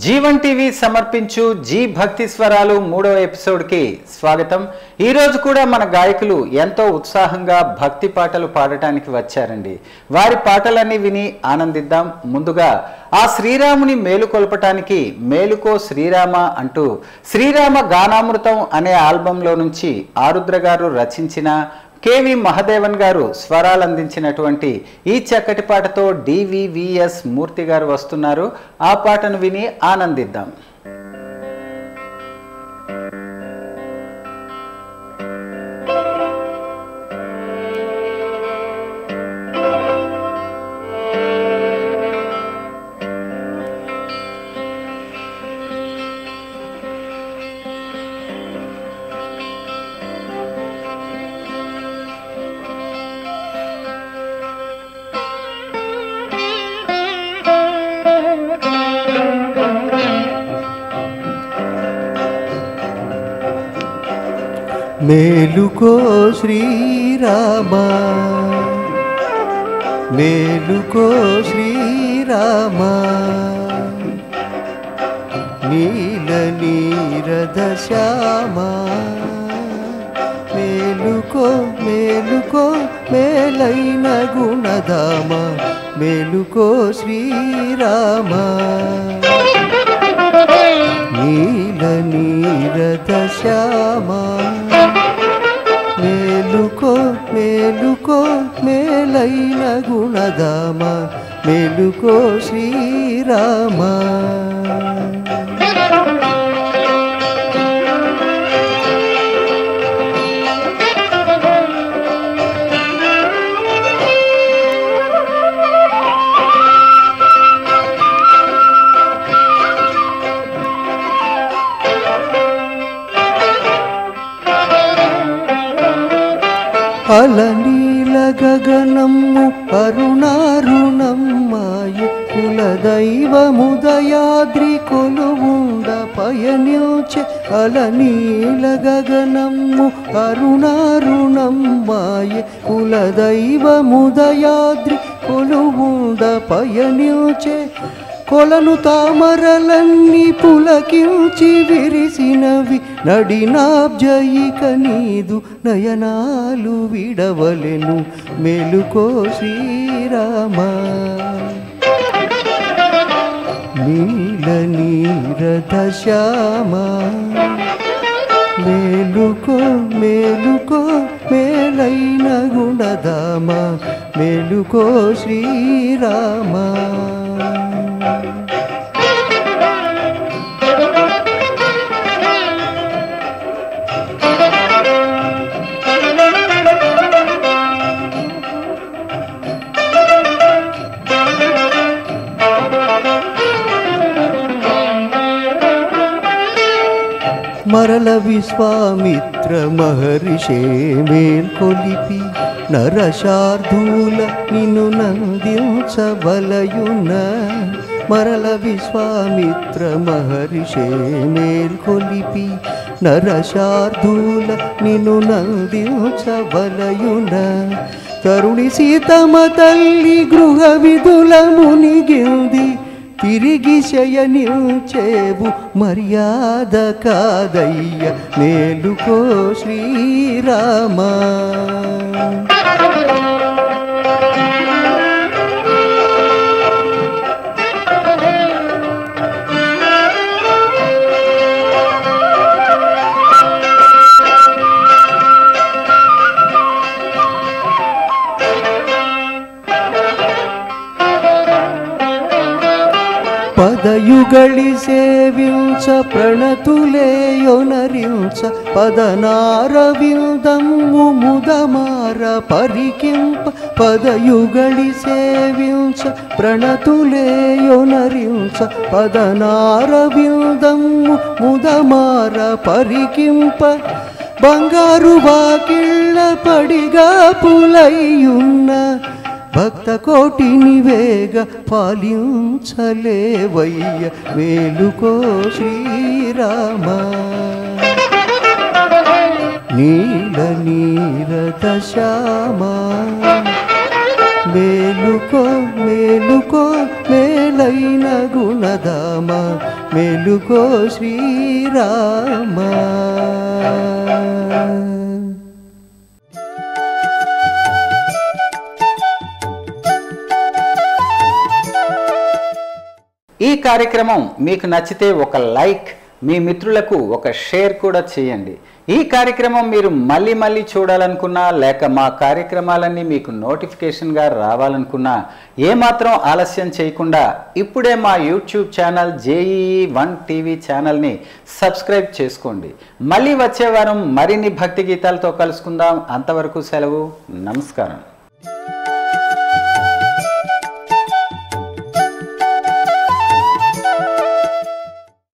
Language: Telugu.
జీవన్ టీవీ సమర్పించు జీ భక్తి స్వరాలు 3వ ఎపిసోడ్కి స్వాగతం. ఈ రోజు కూడా మన గాయకులు ఎంతో ఉత్సాహంగా భక్తి పాటలు పాడటానికి వచ్చారండి. వారి పాటలన్నీ విని ఆనందిద్దాం. ముందుగా ఆ శ్రీరాముని మేలుకొల్పటానికి మేలుకో శ్రీరామ అంటూ శ్రీరామ గానామృతం అనే ఆల్బంలో నుంచి ఆరుద్ర గారు రచించిన కేవి మహదేవన్ గారు స్వరాలు అందించినటువంటి ఈ చక్కటి పాటతో డివివిఎస్ మూర్తి గారు వస్తున్నారు. ఆ పాటను విని ఆనందిద్దాం. మేలుకో శ్రీరామ మేలుకో శ్రీరామ నీల నీరద శ్యామ మేలుకో మేలుకో మేలైన గుణధామ మేలుకో శ్రీరామ నీల నీరద శ్యామ మేలుకో మేలుకో మేలైన గుణధామ మేలుకో శ్రీరామ. అలనీల గగనము అరుణారుణమ్మాయ కులదైవముదయాద్రి కొలువుండ పయనించే అలనీల గగనము అరుణారుణమ్మాయ కులదైవముదయాద్రి కొలువుండ పయనించే కొలను తామరలన్నీ పులకించి విరిసినవి నడినాబ్జయిక నీదు నయనాలు విడవలెను మేలుకో శ్రీరామ నీల నీరద శ్యామ మేలుకో మేలుకో మేలైన గుణధామ మేలుకో శ్రీరామ. మరల విశ్వామిత్ర మహర్షే మేల్కొలిపి నరశార్ధూల నిన్ను నందించబలయున మరల విశ్వామిత్ర మహర్షే మేల్కొలిపి నరశార్ధూల నిన్ను నందించబలయున తరుణి సీతమ్మ తల్లి గృహ విధుల మునిగింది తిరిగి శయనించేవు మర్యాద కాదయ్య మేలుకో శ్రీరామ. పదయుగళి సేవించ ప్రణతులేయొనరించ పదనారవిందము ముదమార పరికింప పదయుగళి సేవించ ప్రణతులేయొనరించ పదనారవిందము ముదమార పరికింప బంగారు వాకిళ్ళ పడిగా పులయ్యున్న భక్త కోటిని వేగ పాలించలేవయ్య మేలుకో శ్రీరామ నీల నీరద శ్యామ మేలుకో మేలుకో మేలైన గుణధామ మేలుకో శ్రీరామ. ఈ కార్యక్రమం మీకు నచ్చితే ఒక లైక్, మీ మిత్రులకు ఒక షేర్ కూడా చేయండి. ఈ కార్యక్రమం మీరు మళ్ళీ మళ్ళీ చూడాలనుకున్నా, లేక మా కార్యక్రమాలన్నీ మీకు నోటిఫికేషన్గా రావాలనుకున్నా ఏమాత్రం ఆలస్యం చేయకుండా ఇప్పుడే మా యూట్యూబ్ ఛానల్ JEE1 TV ఛానల్ని సబ్స్క్రైబ్ చేసుకోండి. మళ్ళీ వచ్చే వారం మరిన్ని భక్తి గీతాలతో కలుసుకుందాం. అంతవరకు సెలవు. నమస్కారం.